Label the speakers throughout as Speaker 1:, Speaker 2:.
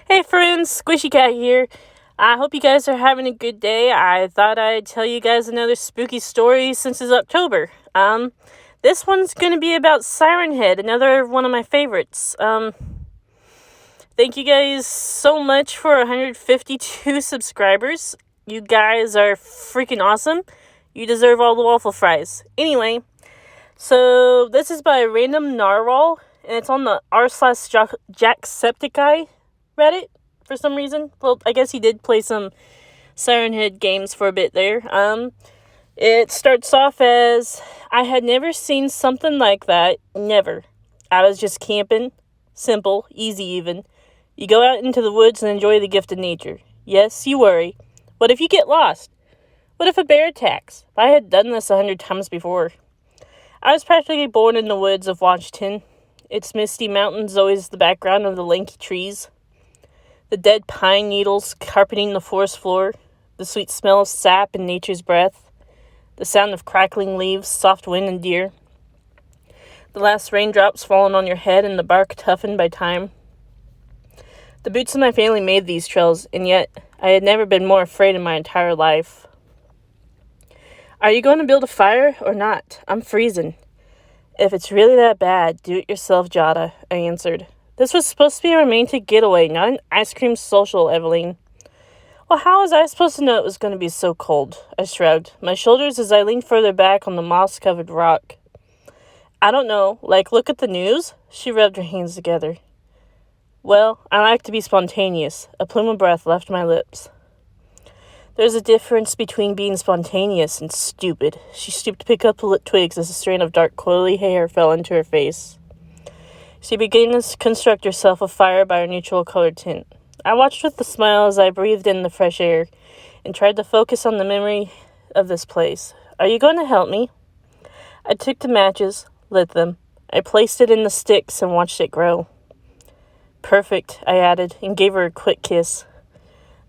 Speaker 1: Hey friends, Squishy Cat here. I hope you guys are having a good day. I thought I'd tell you guys another spooky story since it's October. This one's gonna be about Sirenhead, another one of my favorites. Thank you guys so much for 152 subscribers. You guys are freaking awesome. You deserve all the waffle fries. Anyway, so this is by Random Narwhal, and it's on the r/Jacksepticeye Reddit for some reason. Well, I guess he did play some Sirenhead games for a bit there. It starts off as, I had never seen something like that. Never. I was just camping. Simple. Easy even. You go out into the woods and enjoy the gift of nature. Yes, you worry. What if you get lost? What if a bear attacks? I had done this 100 times before. I was practically born in the woods of Washington. Its misty mountains always the background of the lanky trees. The dead pine needles carpeting the forest floor, the sweet smell of sap and nature's breath, the sound of crackling leaves, soft wind and deer, the last raindrops falling on your head and the bark toughened by time. The boots of my family made these trails, and yet I had never been more afraid in my entire life. Are you going to build a fire or not? I'm freezing. If it's really that bad, do it yourself, Jada, I answered. This was supposed to be a romantic getaway, not an ice cream social, Evelyn. Well, how was I supposed to know it was going to be so cold? I shrugged my shoulders as I leaned further back on the moss-covered rock. I don't know, look at the news? She rubbed her hands together. Well, I like to be spontaneous. A plume of breath left my lips. There's a difference between being spontaneous and stupid. She stooped to pick up the lit twigs as a strand of dark coily hair fell into her face. She began to construct herself a fire by her neutral-colored tint. I watched with a smile as I breathed in the fresh air and tried to focus on the memory of this place. Are you going to help me? I took the matches, lit them. I placed it in the sticks and watched it grow. Perfect, I added, and gave her a quick kiss.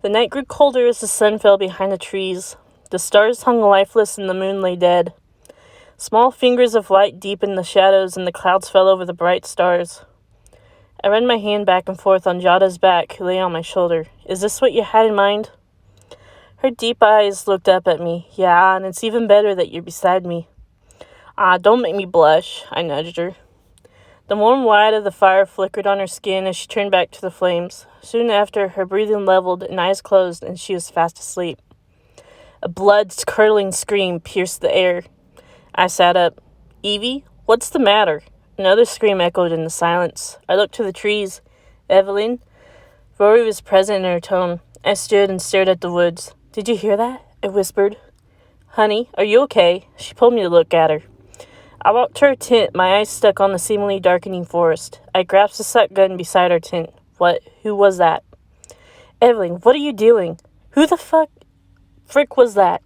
Speaker 1: The night grew colder as the sun fell behind the trees. The stars hung lifeless and the moon lay dead. Small fingers of light deepened the shadows and the clouds fell over the bright stars. I ran my hand back and forth on Jada's back, who lay on my shoulder. Is this what you had in mind? Her deep eyes looked up at me. Yeah, and it's even better that you're beside me. Don't make me blush, I nudged her. The warm light of the fire flickered on her skin as she turned back to the flames. Soon after, her breathing leveled and eyes closed, and she was fast asleep. A blood-curdling scream pierced the air. I sat up. Evie, what's the matter? Another scream echoed in the silence. I looked to the trees. Evelyn? Rory was present in her tone. I stood and stared at the woods. Did you hear that? I whispered. Honey, are you okay? She pulled me to look at her. I walked to her tent, my eyes stuck on the seemingly darkening forest. I grasped the shotgun beside her tent. What? Who was that? Evelyn, what are you doing? Who the frick was that?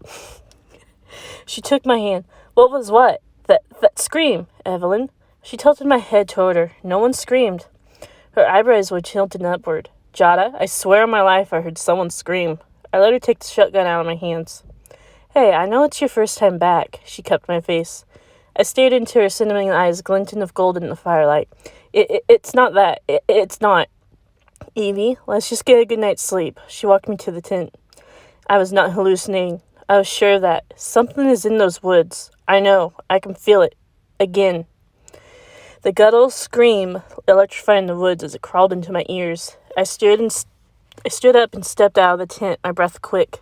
Speaker 1: She took my hand. What was what? That scream, Evelyn. She tilted my head toward her. No one screamed. Her eyebrows were tilted upward. Jada, I swear on my life I heard someone scream. I let her take the shotgun out of my hands. Hey, I know it's your first time back. She cupped my face. I stared into her cinnamon eyes, glinting of gold in the firelight. It's not that. It's not. Evie, let's just get a good night's sleep. She walked me to the tent. I was not hallucinating. I was sure of that. Something is in those woods. I know. I can feel it. Again. The guttural scream electrifying the woods as it crawled into my ears. I stood up and stepped out of the tent, my breath quick.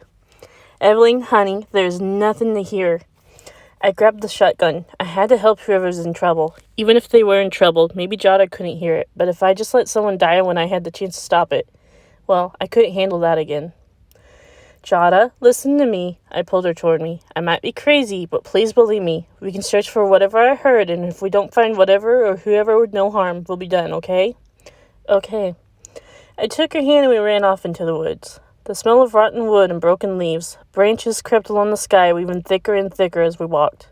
Speaker 1: Evelyn, honey, there's nothing to hear. I grabbed the shotgun. I had to help whoever's in trouble. Even if they were in trouble, maybe Jada couldn't hear it. But if I just let someone die when I had the chance to stop it, well, I couldn't handle that again. Jada, listen to me. I pulled her toward me. I might be crazy, but please believe me. We can search for whatever I heard, and if we don't find whatever or whoever with no harm, we'll be done, okay? Okay. I took her hand and we ran off into the woods. The smell of rotten wood and broken leaves. Branches crept along the sky, weaving thicker and thicker as we walked.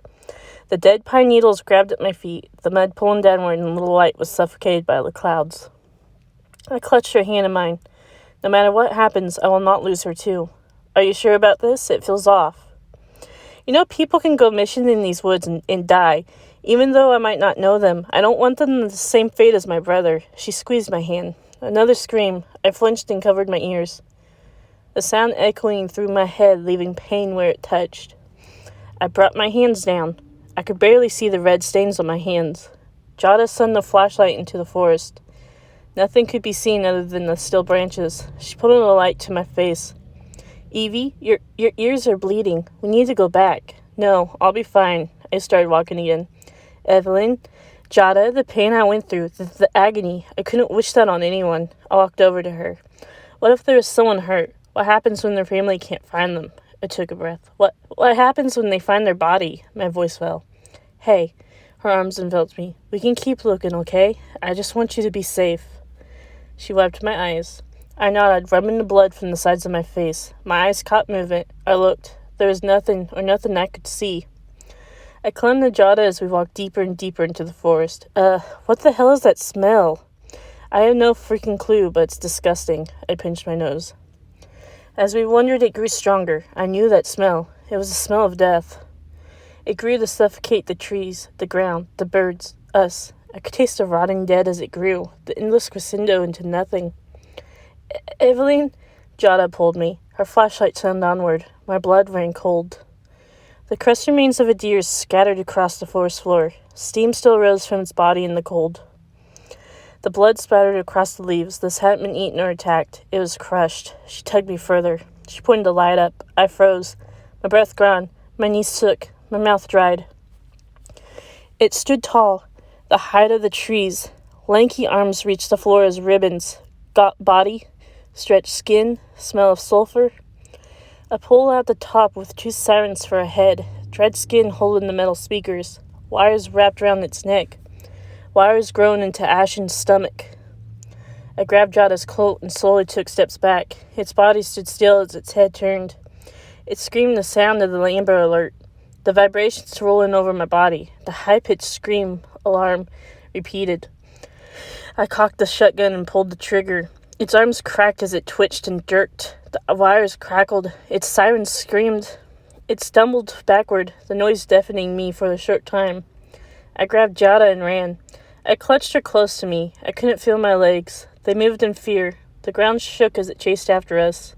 Speaker 1: The dead pine needles grabbed at my feet, the mud pulling downward, and the little light was suffocated by the clouds. I clutched her hand in mine. No matter what happens, I will not lose her too. Are you sure about this? It feels off. You know, people can go missing in these woods and die, even though I might not know them. I don't want them the same fate as my brother. She squeezed my hand. Another scream. I flinched and covered my ears. The sound echoing through my head, leaving pain where it touched. I brought my hands down. I could barely see the red stains on my hands. Jada sunned the flashlight into the forest. Nothing could be seen other than the still branches. She put on a light to my face. Evie, your ears are bleeding. We need to go back. No, I'll be fine. I started walking again. Evelyn, Jada, the pain I went through, the agony. I couldn't wish that on anyone. I walked over to her. What if there was someone hurt? What happens when their family can't find them? I took a breath. What happens when they find their body? My voice fell. Hey. Her arms enveloped me. We can keep looking, okay? I just want you to be safe. She wiped my eyes. I nodded, rubbing the blood from the sides of my face. My eyes caught movement. I looked. There was nothing I could see. I clung to Jada as we walked deeper and deeper into the forest. What the hell is that smell? I have no freaking clue, but it's disgusting. I pinched my nose. As we wandered, it grew stronger. I knew that smell. It was the smell of death. It grew to suffocate the trees, the ground, the birds, us. I could taste the rotting dead as it grew, the endless crescendo into nothing. Evelyn? Jada pulled me. Her flashlight turned onward. My blood ran cold. The crushed remains of a deer scattered across the forest floor. Steam still rose from its body in the cold. The blood spattered across the leaves. This hadn't been eaten or attacked. It was crushed. She tugged me further. She pointed the light up. I froze. My breath gone. My knees shook. My mouth dried. It stood tall, the height of the trees. Lanky arms reached the floor as ribbons. Got body, stretched skin, smell of sulfur. A pole at the top with 2 sirens for a head, dried skin holding the metal speakers, wires wrapped around its neck, wires grown into ashen stomach. I grabbed Jada's coat and slowly took steps back. Its body stood still as its head turned. It screamed the sound of the Amber Alert. The vibrations rolling over my body. The high-pitched scream, alarm, repeated. I cocked the shotgun and pulled the trigger. Its arms cracked as it twitched and jerked. The wires crackled. Its sirens screamed. It stumbled backward, the noise deafening me for a short time. I grabbed Jada and ran. I clutched her close to me. I couldn't feel my legs. They moved in fear. The ground shook as it chased after us.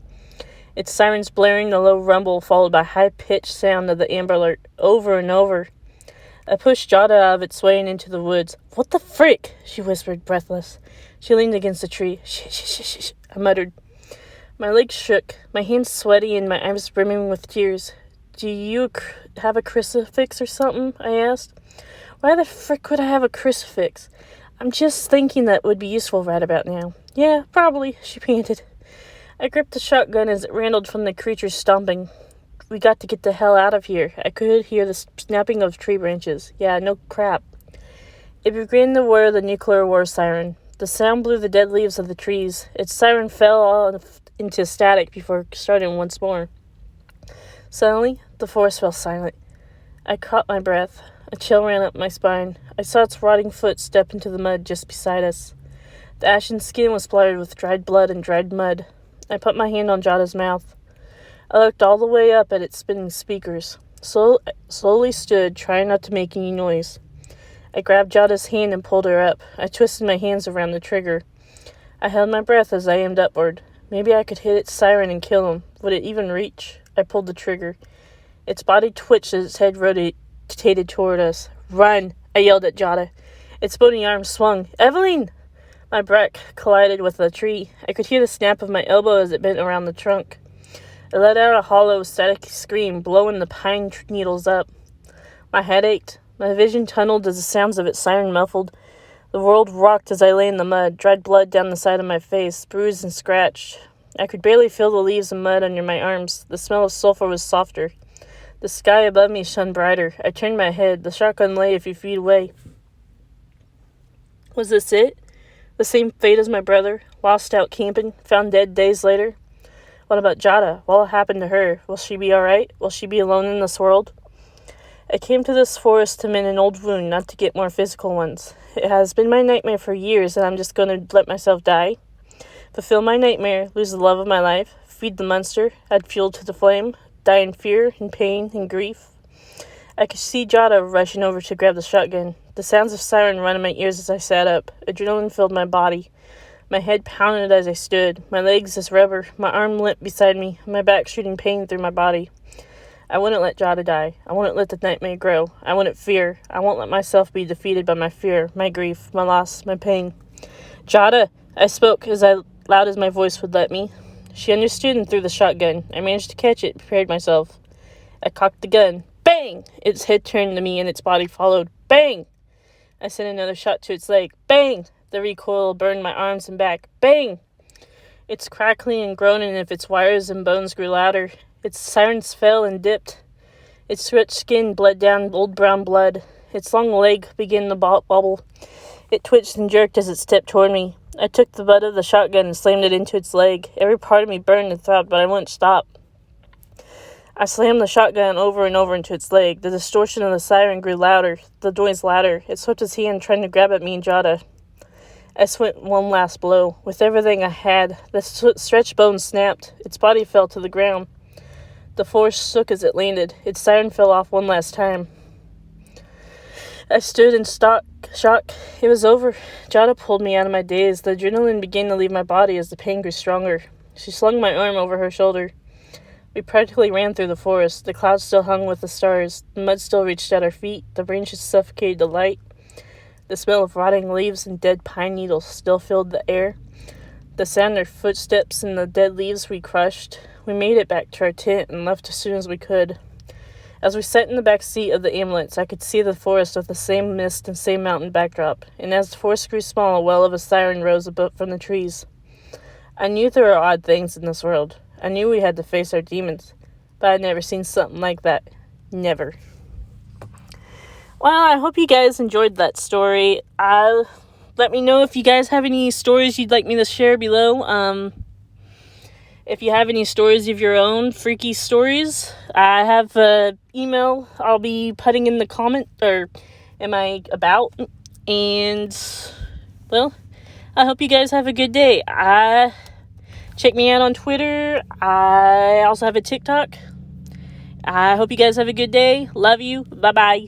Speaker 1: Its sirens blaring, the low rumble followed by high-pitched sound of the Amber Alert, over and over. I pushed Jada out of its way and into the woods. What the frick? She whispered, breathless. She leaned against a tree. Shh, I muttered. My legs shook, my hands sweaty and my eyes brimming with tears. Do you have a crucifix or something? I asked. Why the frick would I have a crucifix? I'm just thinking that would be useful right about now. Yeah, probably, she panted. I gripped the shotgun as it rattled from the creature's stomping. We got to get the hell out of here. I could hear the snapping of tree branches. Yeah, no crap. It began to whir the nuclear war siren. The sound blew the dead leaves of the trees. Its siren fell into static before starting once more. Suddenly, the forest fell silent. I caught my breath. A chill ran up my spine. I saw its rotting foot step into the mud just beside us. The ashen skin was splattered with dried blood and dried mud. I put my hand on Jada's mouth. I looked all the way up at its spinning speakers. Slowly stood, trying not to make any noise. I grabbed Jada's hand and pulled her up. I twisted my hands around the trigger. I held my breath as I aimed upward. Maybe I could hit its siren and kill him. Would it even reach? I pulled the trigger. Its body twitched as its head rotated toward us. Run! I yelled at Jada. Its bony arm swung. Evelyn! My back collided with a tree. I could hear the snap of my elbow as it bent around the trunk. It let out a hollow, static scream, blowing the pine needles up. My head ached. My vision tunneled as the sounds of its siren muffled. The world rocked as I lay in the mud, dried blood down the side of my face, bruised and scratched. I could barely feel the leaves and mud under my arms. The smell of sulfur was softer. The sky above me shone brighter. I turned my head. The shotgun lay a few feet away. Was this it? The same fate as my brother, lost out camping, found dead days later? What about Jada? What will happen to her? Will she be alright? Will she be alone in this world? I came to this forest to mend an old wound, not to get more physical ones. It has been my nightmare for years, and I'm just going to let myself die. Fulfill my nightmare, lose the love of my life, feed the monster, add fuel to the flame, die in fear and pain and grief. I could see Jada rushing over to grab the shotgun. The sounds of siren run in my ears as I sat up. Adrenaline filled my body. My head pounded as I stood, my legs as rubber, my arm limp beside me, my back shooting pain through my body. I wouldn't let Jada die. I wouldn't let the nightmare grow. I wouldn't fear. I won't let myself be defeated by my fear, my grief, my loss, my pain. Jada, I spoke as loud as my voice would let me. She understood and threw the shotgun. I managed to catch it, prepared myself. I cocked the gun. Bang! Its head turned to me and its body followed. Bang! I sent another shot to its leg. Bang! The recoil burned my arms and back. Bang! It's crackling and groaning as if its wires and bones grew louder. Its sirens fell and dipped. Its rich skin bled down old brown blood. Its long leg began to bobble. It twitched and jerked as it stepped toward me. I took the butt of the shotgun and slammed it into its leg. Every part of me burned and throbbed, but I wouldn't stop. I slammed the shotgun over and over into its leg. The distortion of the siren grew louder, the noise louder. It swept its hand, trying to grab at me and Jada. I sent one last blow. With everything I had, the stretched bone snapped. Its body fell to the ground. The floor shook as it landed. Its siren fell off one last time. I stood in shock. It was over. Jada pulled me out of my daze. The adrenaline began to leave my body as the pain grew stronger. She slung my arm over her shoulder. We practically ran through the forest. The clouds still hung with the stars. The mud still reached at our feet. The branches suffocated the light. The smell of rotting leaves and dead pine needles still filled the air. The sound of footsteps in the dead leaves we crushed. We made it back to our tent and left as soon as we could. As we sat in the back seat of the ambulance, I could see the forest with the same mist and same mountain backdrop, and as the forest grew small, a wail of a siren rose above from the trees. I knew there were odd things in this world. I knew we had to face our demons, but I'd never seen something like that. Never. Well, I hope you guys enjoyed that story. Let me know if you guys have any stories you'd like me to share below. If you have any stories of your own, freaky stories, I have an email I'll be putting in the comment, or am I about? And, well, I hope you guys have a good day. Check me out on Twitter. I also have a TikTok. I hope you guys have a good day. Love you. Bye-bye.